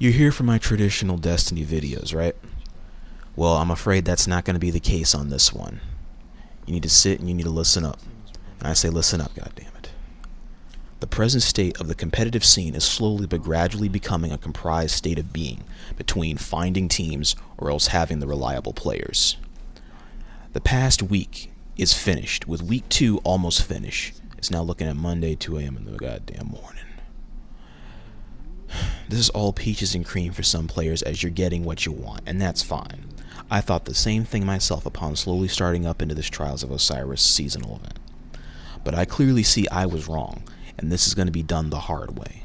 You're here for my traditional Destiny videos, right? Well, I'm afraid that's not going to be the case on this one. You need to sit and you need to listen up. And I say listen up, goddammit. The present state of the competitive scene is slowly but gradually becoming a comprised state of being between finding teams or else having the reliable players. The past week is finished, with week 2 almost finished. It's now looking at Monday, 2 a.m. in the goddamn morning. This is all peaches and cream for some players as you're getting what you want, and that's fine. I thought the same thing myself upon slowly starting up into this Trials of Osiris seasonal event. But I clearly see I was wrong, and this is going to be done the hard way.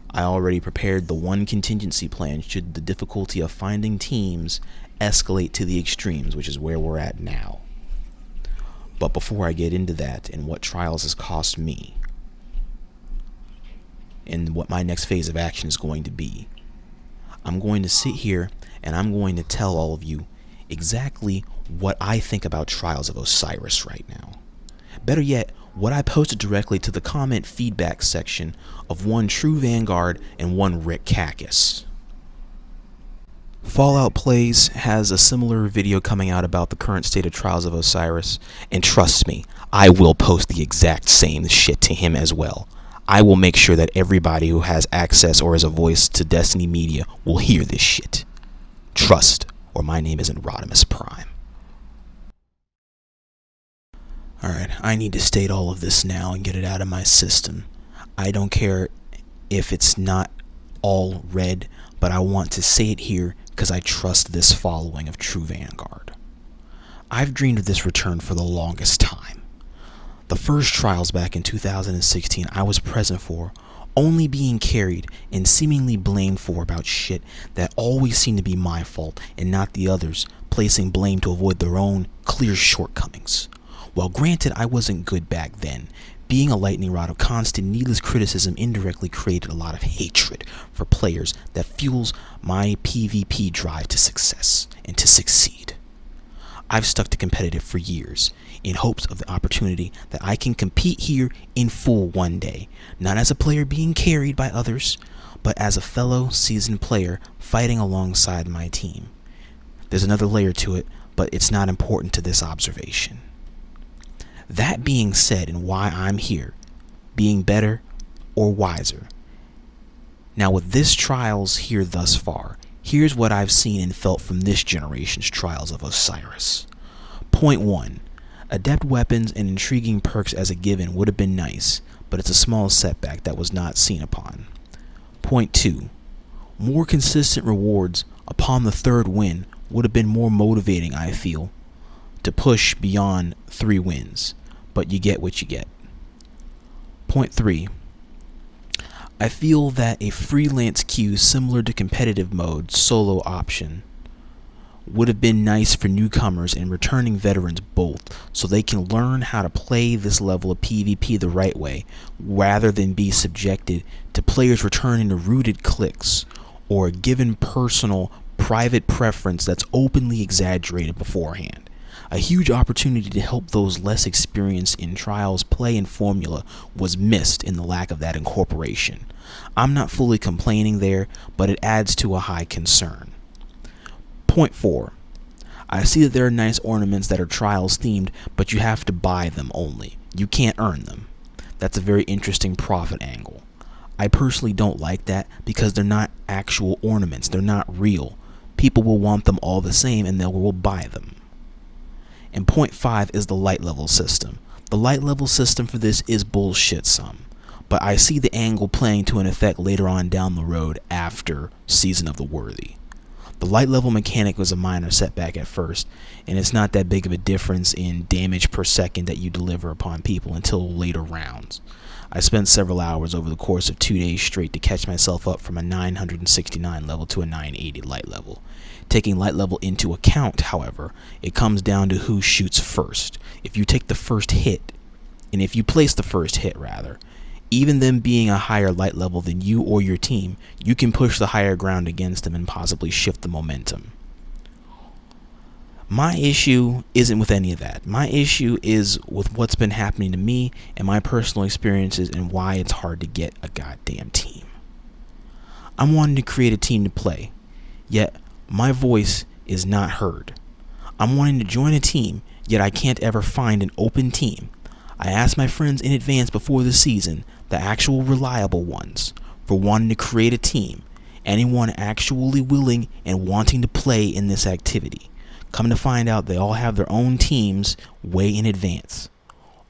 I already prepared the one contingency plan should the difficulty of finding teams escalate to the extremes, which is where we're at now. But before I get into that and what Trials has cost me, and what my next phase of action is going to be, I'm going to sit here and I'm going to tell all of you exactly what I think about Trials of Osiris right now. Better yet, what I posted directly to the comment feedback section of one True Vanguard and one Rick Cactus. Fallout Plays has a similar video coming out about the current state of Trials of Osiris, and trust me, I will post the exact same shit to him as well. I will make sure that everybody who has access or is a voice to Destiny media will hear this shit. Trust, or my name isn't Rodimus Prime. Alright, I need to state all of this now and get it out of my system. I don't care if it's not all read, but I want to say it here because I trust this following of True Vanguard. I've dreamed of this return for the longest time. The first Trials back in 2016 I was present for, only being carried and seemingly blamed for about shit that always seemed to be my fault and not the others, placing blame to avoid their own clear shortcomings. While granted I wasn't good back then, being a lightning rod of constant needless criticism indirectly created a lot of hatred for players that fuels my PvP drive to success and to succeed. I've stuck to competitive for years, in hopes of the opportunity that I can compete here in full one day, not as a player being carried by others, but as a fellow seasoned player fighting alongside my team. There's another layer to it, but it's not important to this observation. That being said, and why I'm here, being better or wiser. Now with this Trials here thus far, here's what I've seen and felt from this generation's Trials of Osiris. Point 1. Adept weapons and intriguing perks as a given would have been nice, but it's a small setback that was not seen upon. Point 2. More consistent rewards upon the third win would have been more motivating, I feel, to push beyond 3 wins, but you get what you get. Point 3. I feel that a freelance queue similar to competitive mode solo option would have been nice for newcomers and returning veterans both, so they can learn how to play this level of PvP the right way, rather than be subjected to players returning to rooted cliques or a given personal private preference that's openly exaggerated beforehand. A huge opportunity to help those less experienced in Trials play and formula was missed in the lack of that incorporation. I'm not fully complaining there, but it adds to a high concern. Point 4. I see that there are nice ornaments that are Trials themed, but you have to buy them only. You can't earn them. That's a very interesting profit angle. I personally don't like that because they're not actual ornaments. They're not real. People will want them all the same and they will buy them. And point 5 is the light level system. The light level system for this is bullshit some, but I see the angle playing to an effect later on down the road after Season of the Worthy. The light level mechanic was a minor setback at first, and it's not that big of a difference in damage per second that you deliver upon people until later rounds. I spent several hours over the course of 2 days straight to catch myself up from a 969 level to a 980 light level. Taking light level into account, however, it comes down to who shoots first. If you take the first hit, and if you place the first hit rather, even them being a higher light level than you or your team, you can push the higher ground against them and possibly shift the momentum. My issue isn't with any of that. My issue is with what's been happening to me and my personal experiences and why it's hard to get a goddamn team. I'm wanting to create a team to play, yet my voice is not heard. I'm wanting to join a team, yet I can't ever find an open team. I asked my friends in advance before the season, the actual reliable ones, for wanting to create a team. Anyone actually willing and wanting to play in this activity. Come to find out, they all have their own teams way in advance.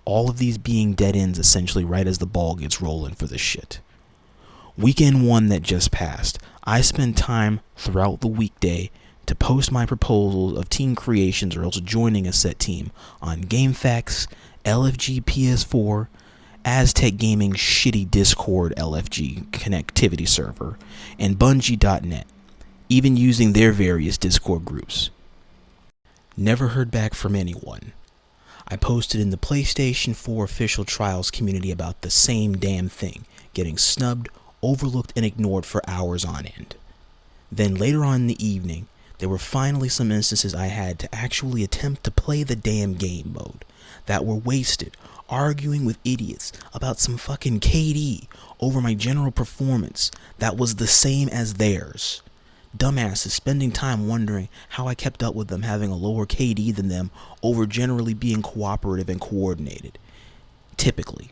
All of these being dead ends essentially right as the ball gets rolling for this shit. Weekend 1 that just passed, I spent time throughout the weekday to post my proposals of team creations or else joining a set team on GameFAQs, LFG PS4, Aztec Gaming's shitty Discord LFG connectivity server, and Bungie.net, even using their various Discord groups. Never heard back from anyone. I posted in the PlayStation 4 official trials community about the same damn thing, getting snubbed, overlooked, and ignored for hours on end. Then later on in the evening, there were finally some instances I had to actually attempt to play the damn game mode that were wasted, arguing with idiots about some fucking KD over my general performance that was the same as theirs. Dumbasses spending time wondering how I kept up with them having a lower KD than them over generally being cooperative and coordinated. Typically.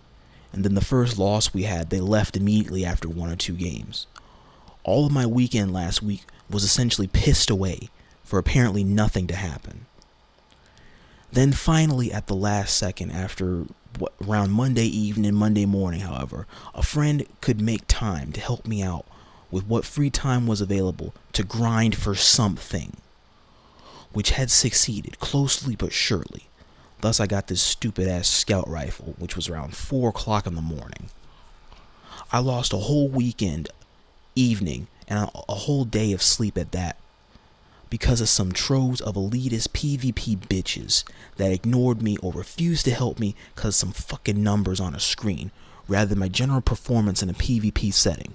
And then the first loss we had, they left immediately after 1 or 2 games. All of my weekend last week was essentially pissed away for apparently nothing to happen. Then finally at the last second, after around Monday evening, Monday morning, however, a friend could make time to help me out with what free time was available to grind for something, which had succeeded closely but surely. Thus I got this stupid ass scout rifle, which was around 4 o'clock in the morning. I lost a whole weekend, evening, and a whole day of sleep at that, because of some troves of elitist PvP bitches that ignored me or refused to help me because some fucking numbers on a screen, rather than my general performance in a PvP setting.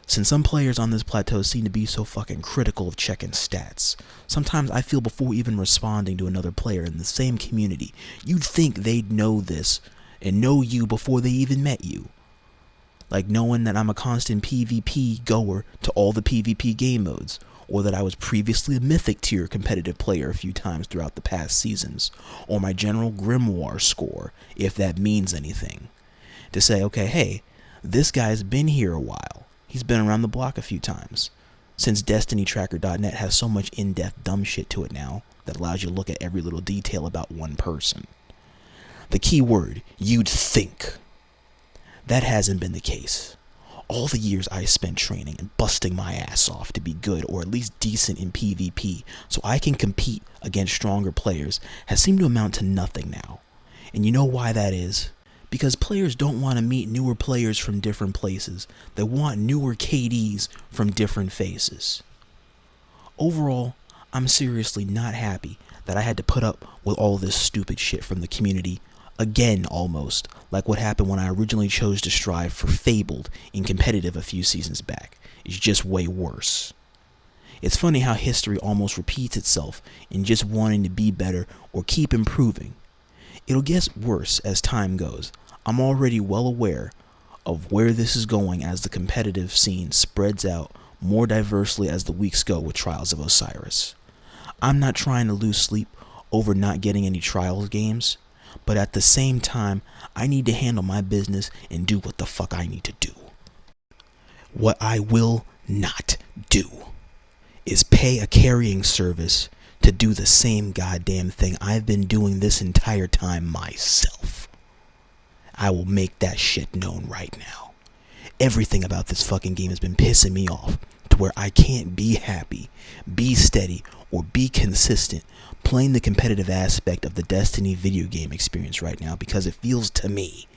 Since some players on this plateau seem to be so fucking critical of checking stats, sometimes I feel before even responding to another player in the same community, you'd think they'd know this and know you before they even met you. Like knowing that I'm a constant PvP goer to all the PvP game modes, or that I was previously a mythic tier competitive player a few times throughout the past seasons, or my general grimoire score, if that means anything. To say, okay, hey, this guy's been here a while. He's been around the block a few times. Since DestinyTracker.net has so much in-depth dumb shit to it now that allows you to look at every little detail about one person. The key word, you'd think. That hasn't been the case. All the years I spent training and busting my ass off to be good or at least decent in PvP so I can compete against stronger players has seemed to amount to nothing now. And you know why that is? Because players don't want to meet newer players from different places. They want newer KDs from different faces. Overall, I'm seriously not happy that I had to put up with all this stupid shit from the community again, almost like what happened when I originally chose to strive for Fabled in competitive a few seasons back. It's just way worse. It's funny how history almost repeats itself in just wanting to be better or keep improving. It'll get worse as time goes. I'm already well aware of where this is going as the competitive scene spreads out more diversely as the weeks go with Trials of Osiris. I'm not trying to lose sleep over not getting any Trials games, but at the same time, I need to handle my business and do what the fuck I need to do. What I will not do is pay a carrying service to do the same goddamn thing I've been doing this entire time myself. I will make that shit known right now. Everything about this fucking game has been pissing me off to where I can't be happy, be steady, or be consistent playing the competitive aspect of the Destiny video game experience right now because it feels to me,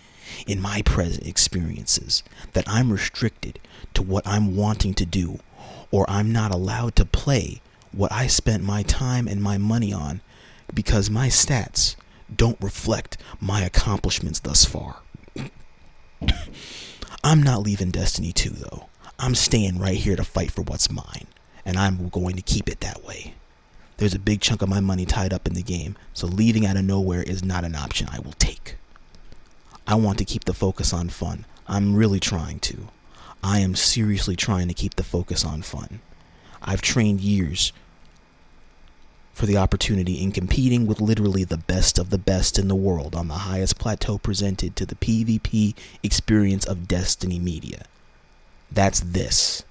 in my present experiences, that I'm restricted to what I'm wanting to do, or I'm not allowed to play what I spent my time and my money on because my stats don't reflect my accomplishments thus far. I'm not leaving Destiny 2 though. I'm staying right here to fight for what's mine, and I'm going to keep it that way. There's a big chunk of my money tied up in the game, so leaving out of nowhere is not an option I will take. I want to keep the focus on fun. I'm really trying to. I am seriously trying to keep the focus on fun. I've trained years for the opportunity in competing with literally the best of the best in the world on the highest plateau presented to the PvP experience of Destiny media. That's this.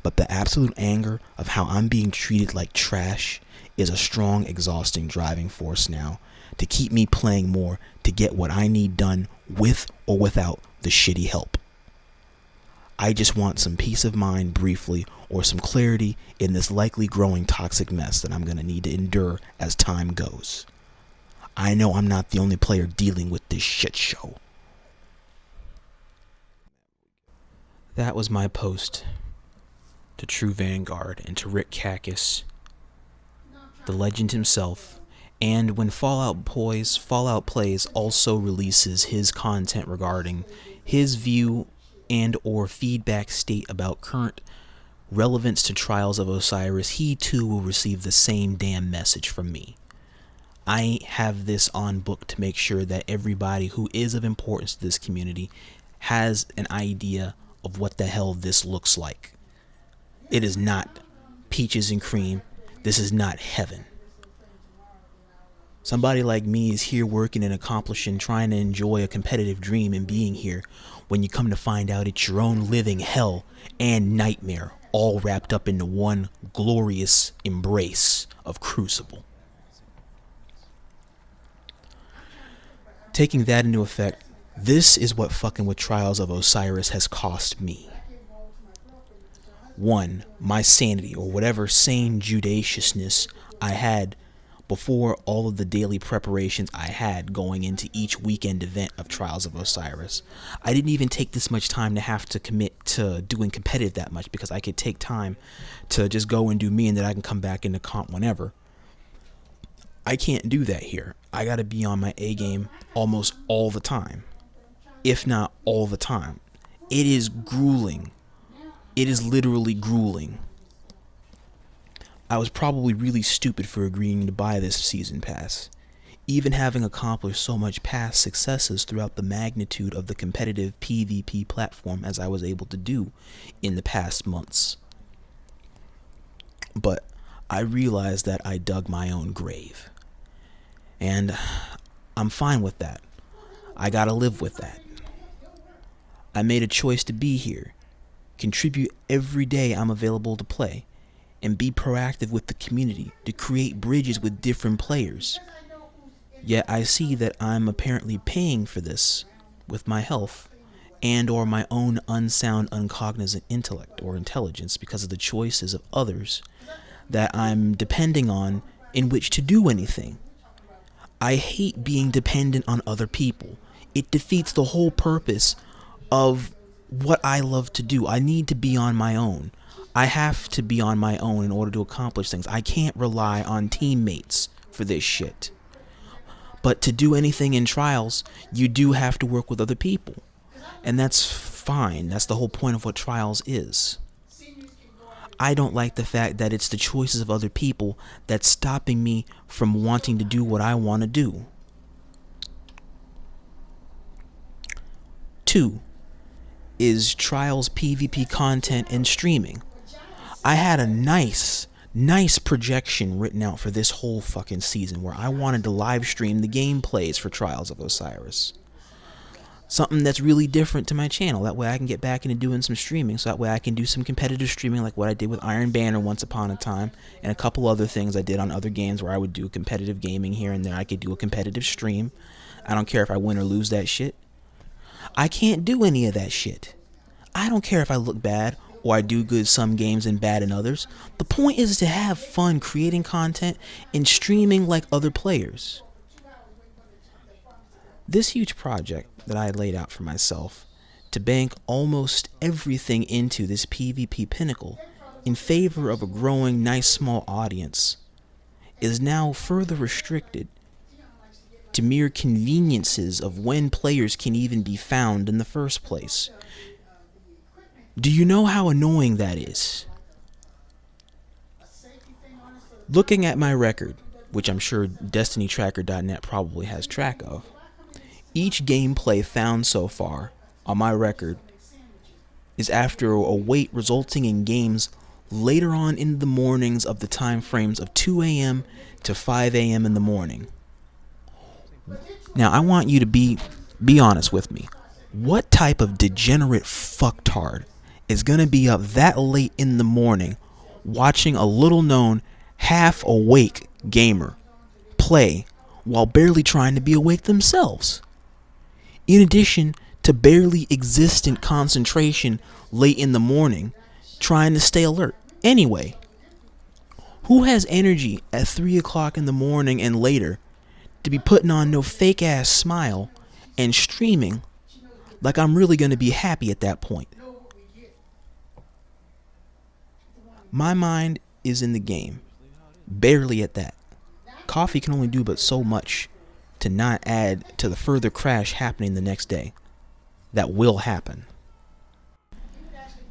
But the absolute anger of how I'm being treated like trash is a strong, exhausting driving force now to keep me playing more to get what I need done with or without the shitty help. I just want some peace of mind briefly, or some clarity in this likely growing toxic mess that I'm going to need to endure as time goes. I know I'm not the only player dealing with this shit show. That was my post to True Vanguard and to Rick Kakis, the legend himself. And when Fallout Plays also releases his content regarding his view and or feedback state about current relevance to Trials of Osiris, he too will receive the same damn message from me. I have this on book to make sure that everybody who is of importance to this community has an idea of what the hell this looks like. It is not peaches and cream. This is not heaven. Somebody like me is here working and accomplishing, trying to enjoy a competitive dream and being here, when you come to find out it's your own living hell and nightmare, all wrapped up into one glorious embrace of Crucible. Taking that into effect, this is what fucking with Trials of Osiris has cost me. 1, my sanity, or whatever sane judaciousness I had before all of the daily preparations I had going into each weekend event of Trials of Osiris. I didn't even take this much time to have to commit to doing competitive that much, because I could take time to just go and do me, and then I can come back into comp whenever. I can't do that here. I gotta be on my A game almost all the time, if not all the time. It is grueling. It is literally grueling. I was probably really stupid for agreeing to buy this season pass, even having accomplished so much past successes throughout the magnitude of the competitive PvP platform as I was able to do in the past months. But I realized that I dug my own grave. And I'm fine with that. I gotta live with that. I made a choice to be here, contribute every day I'm available to play, and be proactive with the community to create bridges with different players. Yet I see that I'm apparently paying for this with my health and or my own unsound, uncognizant intellect or intelligence because of the choices of others that I'm depending on in which to do anything. I hate being dependent on other people. It defeats the whole purpose of what I love to do. I need to be on my own. I have to be on my own in order to accomplish things. I can't rely on teammates for this shit. But to do anything in Trials, you do have to work with other people. And that's fine. That's the whole point of what Trials is. I don't like the fact that it's the choices of other people that's stopping me from wanting to do what I want to do. 2 is Trials PvP content and streaming. I had a nice projection written out for this whole fucking season where I wanted to live stream the gameplays for Trials of Osiris. Something that's really different to my channel. That way I can get back into doing some streaming, so that way I can do some competitive streaming like what I did with Iron Banner once upon a time, and a couple other things I did on other games where I would do competitive gaming here and there. I could do a competitive stream. I don't care if I win or lose that shit. I can't do any of that shit. I don't care if I look bad or I do good some games and bad in others. The point is to have fun creating content and streaming like other players. This huge project that I had laid out for myself to bank almost everything into this PvP pinnacle in favor of a growing nice small audience is now further restricted to mere conveniences of when players can even be found in the first place. Do you know how annoying that is? Looking at my record, which I'm sure DestinyTracker.net probably has track of, each gameplay found so far on my record is after a wait resulting in games later on in the mornings of the time frames of 2 a.m. to 5 a.m. in the morning. Now, I want you to be honest with me. What type of degenerate fucktard is going to be up that late in the morning watching a little known half awake gamer play while barely trying to be awake themselves? In addition to barely existent concentration late in the morning trying to stay alert. Anyway, who has energy at 3 o'clock in the morning and later to be putting on no fake ass smile and streaming like I'm really going to be happy at that point? My mind is in the game. Barely at that. Coffee can only do but so much to not add to the further crash happening the next day. That will happen.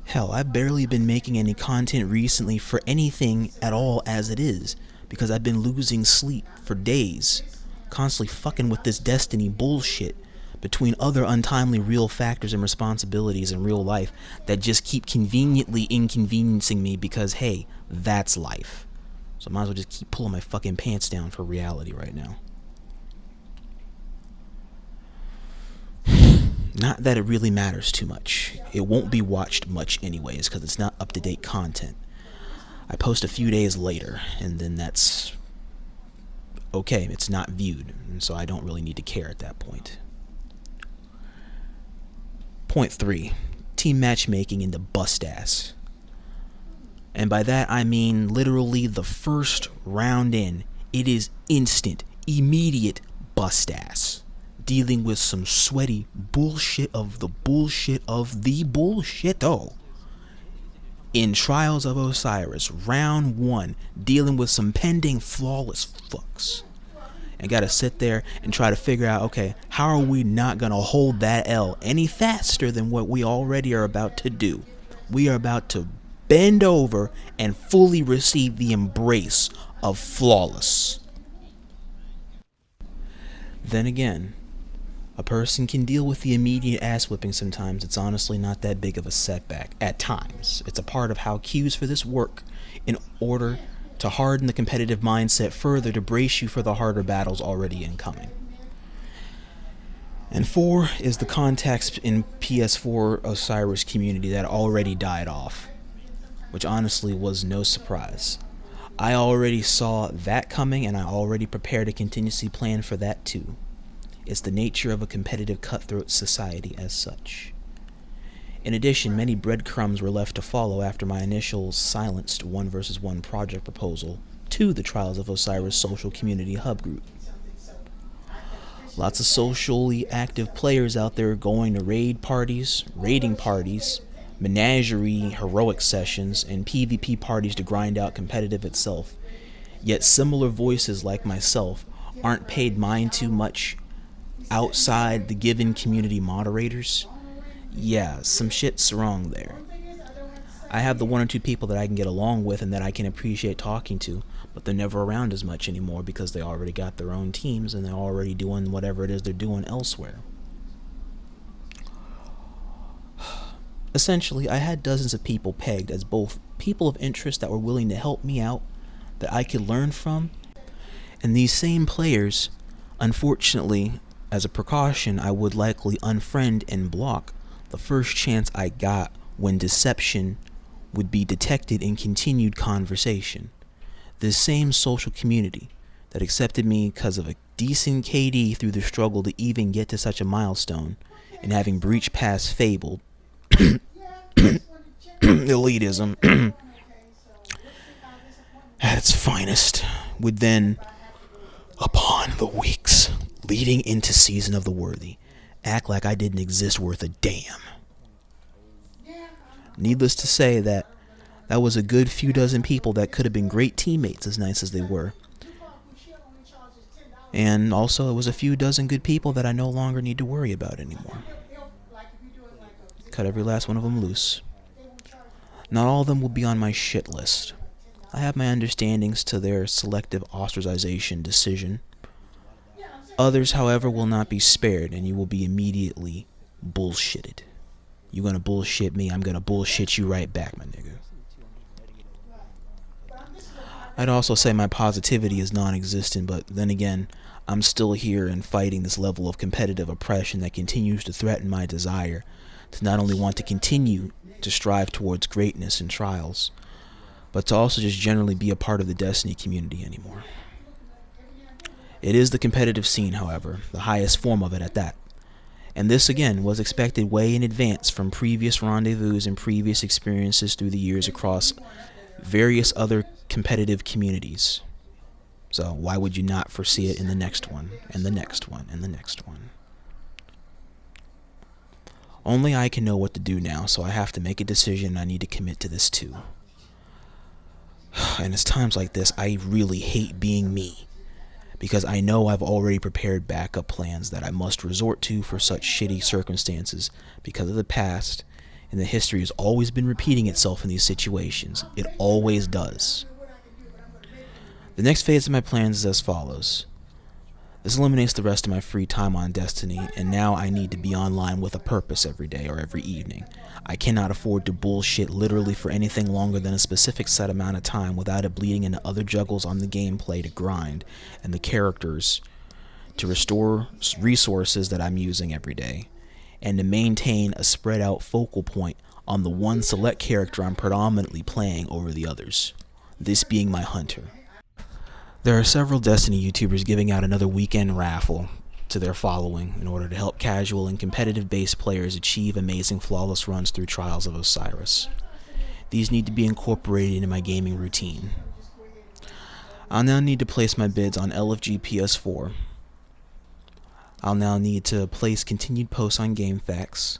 Hell, I've barely been making any content recently for anything at all as it is, because I've been losing sleep for days, constantly fucking with this destiny bullshit between other untimely real factors and responsibilities in real life that just keep conveniently inconveniencing me because, hey, that's life. So I might as well just keep pulling my fucking pants down for reality right now. Not that it really matters too much. It won't be watched much anyways, because it's not up-to-date content. I post a few days later, and then that's okay. It's not viewed, and so I don't really need to care at that point. Point 3. Team matchmaking into bust-ass. And by that I mean literally the first round in, it is instant, immediate bust-ass. Dealing with some sweaty bullshit of the bullshit of the bullshit though. In Trials of Osiris, round 1, dealing with some pending flawless fucks. And gotta sit there and try to figure out, okay, how are we not gonna hold that L any faster than what we already are about to do? We are about to bend over and fully receive the embrace of flawless. Then again, a person can deal with the immediate ass whipping sometimes. It's honestly not that big of a setback. At times, it's a part of how cues for this work in order to harden the competitive mindset further to brace you for the harder battles already incoming. And 4 is the context in PS4 Osiris community that already died off, which honestly was no surprise. I already saw that coming, and I already prepared a contingency plan for that too. It's the nature of a competitive cutthroat society as such. In addition, many breadcrumbs were left to follow after my initial silenced 1 vs 1 project proposal to the Trials of Osiris social community hub group. Lots of socially active players out there going to raiding parties, menagerie heroic sessions, and PvP parties to grind out competitive itself. Yet similar voices like myself aren't paid mind too much outside the given community moderators. Yeah, some shit's wrong there. I have the 1 or 2 people that I can get along with and that I can appreciate talking to, but they're never around as much anymore because they already got their own teams and they're already doing whatever it is they're doing elsewhere. Essentially, I had dozens of people pegged as both people of interest that were willing to help me out, that I could learn from, and these same players, unfortunately, as a precaution, I would likely unfriend and block the first chance I got when deception would be detected in continued conversation. This same social community that accepted me because of a decent KD through the struggle to even get to such a milestone, and having breached past fabled elitism at its finest, would then, upon the weeks leading into Season of the Worthy, act like I didn't exist worth a damn. Needless to say that was a good few dozen people that could have been great teammates as nice as they were. And also it was a few dozen good people that I no longer need to worry about anymore. Cut every last one of them loose. Not all of them will be on my shit list. I have my understandings to their selective ostracization decision. Others, however, will not be spared, and you will be immediately bullshitted. You gonna bullshit me, I'm gonna bullshit you right back, my nigga. I'd also say my positivity is non-existent, but then again, I'm still here and fighting this level of competitive oppression that continues to threaten my desire to not only want to continue to strive towards greatness and trials, but to also just generally be a part of the Destiny community anymore. It is the competitive scene, however, the highest form of it at that. And this, again, was expected way in advance from previous rendezvous and previous experiences through the years across various other competitive communities. So why would you not foresee it in the next one, and the next one, and the next one? Only I can know what to do now, so I have to make a decision. I need to commit to this too. And it's times like this I really hate being me, because I know I've already prepared backup plans that I must resort to for such shitty circumstances because of the past, and the history has always been repeating itself in these situations. It always does. The next phase of my plans is as follows. This eliminates the rest of my free time on Destiny, and now I need to be online with a purpose every day or every evening. I cannot afford to bullshit literally for anything longer than a specific set amount of time without it bleeding into other juggles on the gameplay to grind, and the characters to restore resources that I'm using every day, and to maintain a spread out focal point on the one select character I'm predominantly playing over the others, this being my hunter. There are several Destiny YouTubers giving out another weekend raffle to their following in order to help casual and competitive base players achieve amazing flawless runs through Trials of Osiris. These need to be incorporated into my gaming routine. I'll now need to place my bids on LFG PS4. I'll now need to place continued posts on GameFAQs.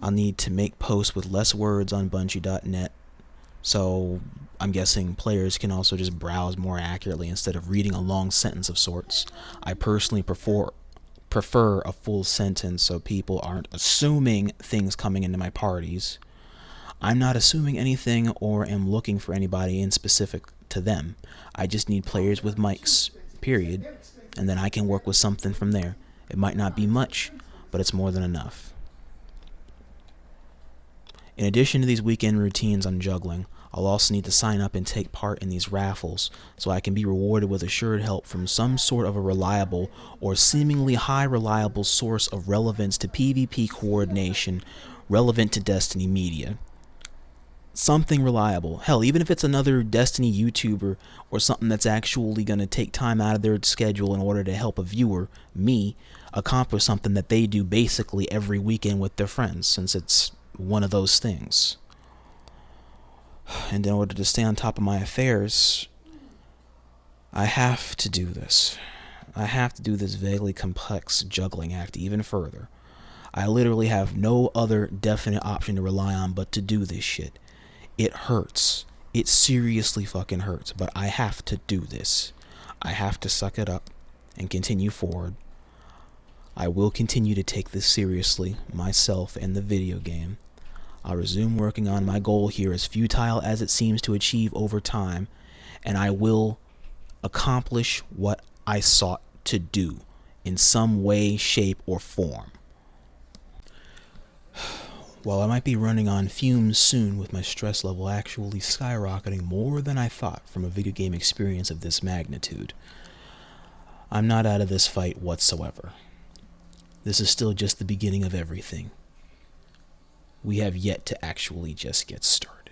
I'll need to make posts with less words on Bungie.net, so I'm guessing players can also just browse more accurately instead of reading a long sentence of sorts. I personally prefer a full sentence so people aren't assuming things coming into my parties. I'm not assuming anything or am looking for anybody in specific to them. I just need players with mics, period, and then I can work with something from there. It might not be much, but it's more than enough. In addition to these weekend routines I'm juggling, I'll also need to sign up and take part in these raffles so I can be rewarded with assured help from some sort of a reliable or seemingly high reliable source of relevance to PvP coordination relevant to Destiny media. Something reliable. Hell, even if it's another Destiny YouTuber or something that's actually going to take time out of their schedule in order to help a viewer, me, accomplish something that they do basically every weekend with their friends, since it's one of those things. And in order to stay on top of my affairs, I have to do this. I have to do this vaguely complex juggling act even further. I literally have no other definite option to rely on but to do this shit. It hurts. It seriously fucking hurts, but I have to do this. I have to suck it up and continue forward. I will continue to take this seriously, myself and the video game. I'll resume working on my goal here, as futile as it seems to achieve over time, and I will accomplish what I sought to do in some way, shape, or form. While I might be running on fumes soon with my stress level actually skyrocketing more than I thought from a video game experience of this magnitude, I'm not out of this fight whatsoever. This is still just the beginning of everything. We have yet to actually just get started.